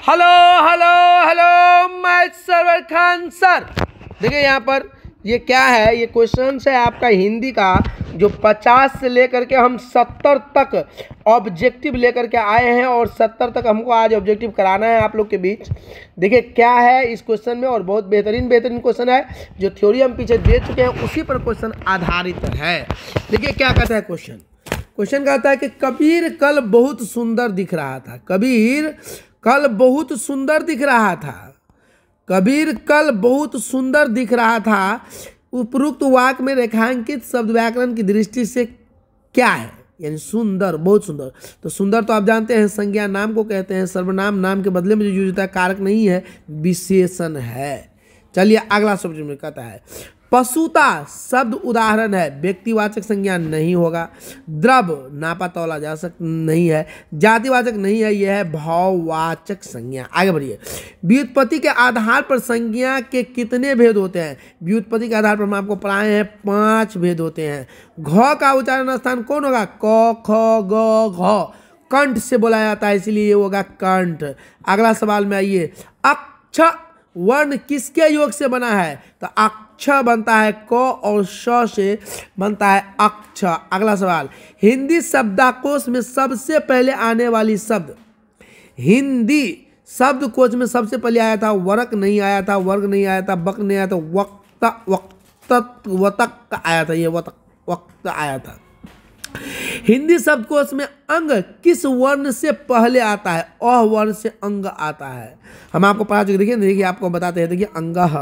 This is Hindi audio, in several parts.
हेलो हेलो हेलो मैं सरवर खान सर। देखिए यहाँ पर ये क्या है, ये क्वेश्चन है आपका हिंदी का जो 50 से लेकर के हम 70 तक ऑब्जेक्टिव लेकर के आए हैं और 70 तक हमको आज ऑब्जेक्टिव कराना है आप लोग के बीच। देखिए क्या है इस क्वेश्चन में, और बहुत बेहतरीन क्वेश्चन है। जो थ्योरी हम पीछे दे चुके हैं उसी पर क्वेश्चन आधारित है। देखिए क्या कहता है क्वेश्चन कहता है कि कबीर कल बहुत सुंदर दिख रहा था। कबीर कल बहुत सुंदर दिख रहा था। कबीर कल बहुत सुंदर दिख रहा था। उपरोक्त वाक्य में रेखांकित शब्द व्याकरण की दृष्टि से क्या है? यानी सुंदर, बहुत सुंदर। तो सुंदर तो आप जानते हैं संज्ञा नाम को कहते हैं। सर्वनाम नाम के बदले में जो यूज होता है कारक नहीं है, विशेषण है। चलिए अगला शब्द में कहता है पशुता शब्द उदाहरण है, व्यक्तिवाचक संज्ञा नहीं होगा। द्रव नापा तौला जा नहीं है। जातिवाचक नहीं है, यह है भाववाचक संज्ञा। आगे बढ़िए। व्युत्पत्ति के आधार पर संज्ञा के कितने भेद होते हैं? व्युत्पत्ति के आधार पर हम आपको पढ़ाए हैं 5 भेद होते हैं। घ का उच्चारण स्थान कौन होगा? क ख ग घ। कंठ से बोला जाता है इसलिए ये होगा कंठ। अगला सवाल में आइए, अक्ष वर्ण किसके योग से बना है? तो अक्ष बनता है क और श से बनता है अक्ष। अगला सवाल, हिंदी शब्दकोश में सबसे पहले आने वाली शब्द। हिंदी शब्दकोश में सबसे पहले आया था वर्क, नहीं आया था वर्ग, नहीं आया था बक, नहीं आया था वक्त, वतक आया था, ये वक्त आया था। हिंदी शब्दकोश में अंग किस वर्ण से पहले आता है? अ वर्ण से अंग आता है। हम आपको पढ़ा चुके, देखिए आपको बताते हैं। देखिए अंगह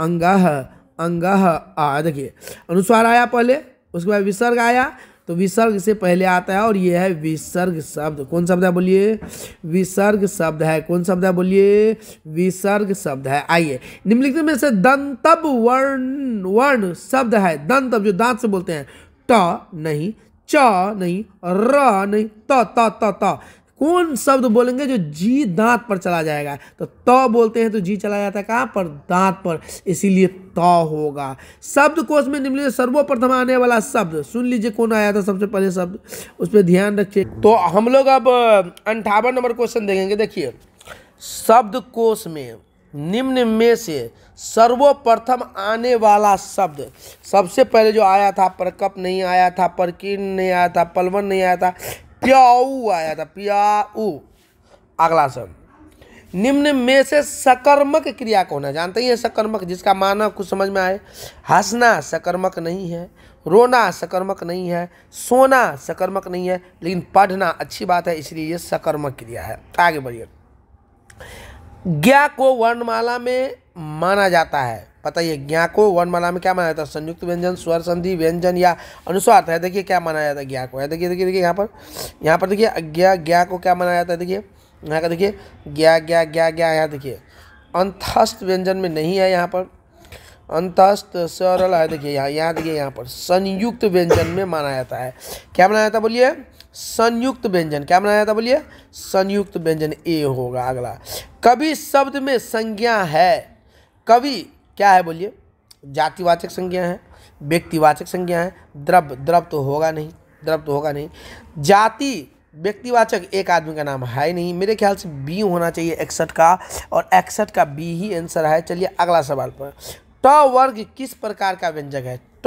अंगह अंगह आ, देखिए अनुस्वार आया पहले, उसके बाद विसर्ग आया, तो विसर्ग से पहले आता है और यह है विसर्ग शब्द। कौन शब्द है बोलिए? विसर्ग शब्द है। कौन शब्द है बोलिए? विसर्ग शब्द है। आइए, निम्नलिखित में से दंतब वर्ण शब्द है। दंतब जो दांत से बोलते हैं। ट नहीं, च नहीं, र नहीं, त। कौन शब्द बोलेंगे जो जी दांत पर चला जाएगा? तो त बोलते हैं तो जी चला जाता है कहाँ पर? दांत पर, इसीलिए त होगा। शब्दकोश में निम्नलिखित सर्वप्रथम आने वाला शब्द सुन लीजिए, कौन आया था सबसे पहले शब्द, उस पर ध्यान रखिए। तो हम लोग अब 58 नंबर क्वेश्चन देखेंगे। देखिए, शब्दकोश में निम्न में से सर्वप्रथम आने वाला शब्द, सबसे पहले जो आया था परकप नहीं आया था, परकीर्ण नहीं आया था, पलवन नहीं आया था, प्याऊ आया था, प्याऊ। अगला शब्द, निम्न में से सकर्मक क्रिया कौन है? जानते ही है सकर्मक, जिसका माना कुछ समझ में आए। हंसना सकर्मक नहीं है, रोना सकर्मक नहीं है, सोना सकर्मक नहीं है, लेकिन पढ़ना अच्छी बात है, इसलिए ये सकर्मक क्रिया है। आगे बढ़िए। ज्ञा को वर्णमाला में माना जाता है। बताइए, ज्ञा को वर्णमाला में क्या माना जाता है? संयुक्त व्यंजन, स्वर संधि, व्यंजन या अनुस्वार है। देखिए क्या माना जाता है ज्ञा को। देखिए यहाँ पर देखिए ज्ञा को क्या माना जाता है? देखिए यहाँ का, देखिए ज्ञा ज्ञा ज्ञा ज्ञा। यहाँ देखिए अंतस्थ व्यंजन में नहीं है, यहाँ पर अंतस्थ सरल है। देखिए यहाँ देखिए यहाँ पर संयुक्त व्यंजन में माना जाता है। क्या माना जाता है बोलिए? संयुक्त व्यंजन। क्या बनाया था बोलिए? संयुक्त व्यंजन, ए होगा। अगला, कवि शब्द में संज्ञा है। कवि क्या है बोलिए? जातिवाचक संज्ञा है, व्यक्तिवाचक संज्ञा है। द्रव तो होगा नहीं। जाति व्यक्तिवाचक एक आदमी का नाम है नहीं। मेरे ख्याल से बी होना चाहिए 61 का, और 61 का बी ही आंसर है। चलिए अगला सवाल पर, ट वर्ग किस प्रकार का व्यंजक है? ट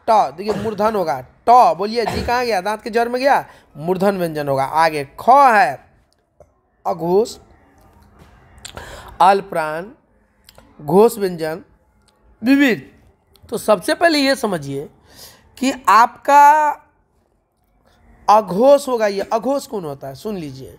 देखिए मूर्धन होगा। ट बोलिए, जी कहाँ गया? दांत के जड़ में गया, मूर्धन व्यंजन होगा। आगे, ख है अघोष, अल्पप्राण, घोष व्यंजन, विविध। तो सबसे पहले ये समझिए कि आपका अघोष होगा। ये अघोष कौन होता है? सुन लीजिए,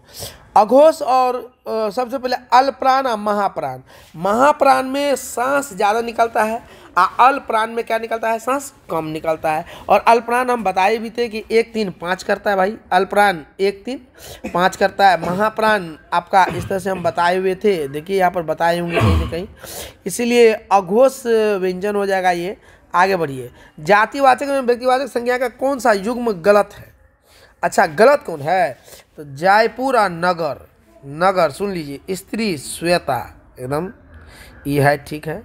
अघोष और सबसे पहले अल्पप्राण और महाप्राण। महाप्राण में सांस ज़्यादा निकलता है, अल्पप्राण में क्या निकलता है? सांस कम निकलता है। और अल्पप्राण हम बताए भी थे कि 1 3 5 करता है भाई। अल्पप्राण 1 3 5 करता है। महाप्राण आपका इस तरह से हम बताए हुए थे, देखिए यहाँ पर बताए होंगे कहीं ना कहीं, इसीलिए अघोष व्यंजन हो जाएगा ये। आगे बढ़िए। जातिवाचक में व्यक्तिवाचक संज्ञा का कौन सा युग्म गलत है? अच्छा, गलत कौन है? तो जयपुर और नगर सुन लीजिए। स्त्री श्वेता, एकदम ये है, ठीक है।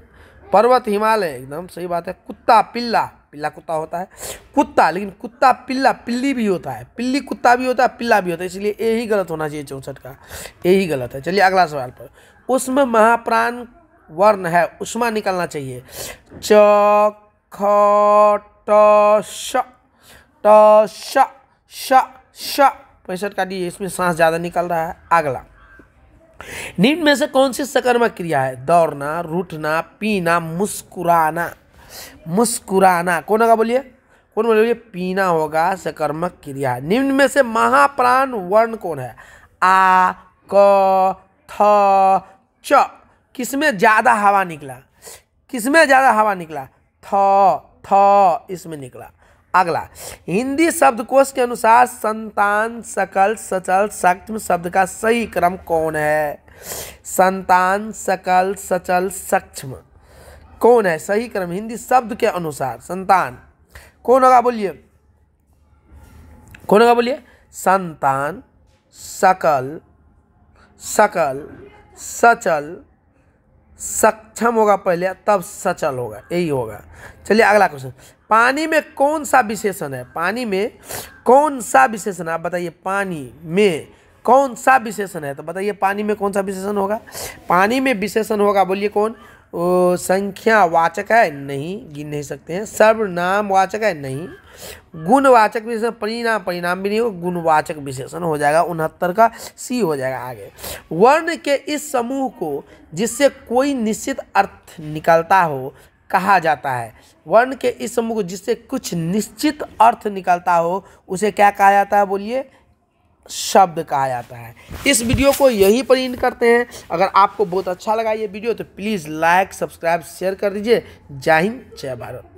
पर्वत हिमालय, एकदम सही बात है। कुत्ता पिल्ला, पिल्ला कुत्ता होता है, कुत्ता, लेकिन कुत्ता पिल्ला पिल्ली भी होता है, पिल्ली कुत्ता भी होता है, पिल्ला भी होता है, इसलिए ए ही गलत होना चाहिए 64 का, ए ही गलत है। चलिए अगला सवाल पर, उसमें महाप्राण वर्ण है, उष्मा निकलना चाहिए। च ख ट श ट श श श 65 का डी, इसमें सांस ज़्यादा निकल रहा है। अगला, निम्न में से कौन सी सकर्मक क्रिया है? दौड़ना, रूठना, पीना, मुस्कुराना। मुस्कुराना कौन होगा बोलिए, कौन बोलिए? पीना होगा सकर्मक क्रिया। निम्न में से महाप्राण वर्ण कौन है? आ, क, थ, च। किसमें ज्यादा हवा निकला? किसमें ज्यादा हवा निकला? थ इसमें निकला। अगला, हिंदी शब्दकोश के अनुसार संतान, सकल, सचल, सक्षम शब्द का सही क्रम कौन है? संतान, सकल, सचल, सक्षम कौन है सही क्रम हिंदी शब्द के अनुसार? संतान कौन होगा बोलिए, कौन होगा बोलिए? संतान, सकल, सकल, सचल, सक्षम होगा पहले, तब सचल होगा, यही होगा। चलिए अगला क्वेश्चन, पानी में कौन सा विशेषण है? पानी में कौन सा विशेषण है? आप बताइए, पानी में कौन सा विशेषण है? तो बताइए पानी में कौन सा विशेषण होगा? पानी में विशेषण होगा बोलिए कौन? संख्या वाचक है? नहीं, गिन नहीं सकते हैं। सर्वनाम वाचक है? नहीं। गुणवाचक विशेषण? परिणाम, परिणाम भी नहीं हो, गुणवाचक विशेषण हो जाएगा। 69 का सी हो जाएगा। आगे, वर्ण के इस समूह को जिससे कोई निश्चित अर्थ निकलता हो कहा जाता है। वर्ण के इस समूह को जिससे कुछ निश्चित अर्थ निकलता हो उसे क्या कहा जाता है बोलिए? शब्द कहा जाता है। इस वीडियो को यहीं पर एंड करते हैं। अगर आपको बहुत अच्छा लगा ये वीडियो तो प्लीज़ लाइक, सब्सक्राइब, शेयर कर दीजिए। जय हिंद, जय भारत।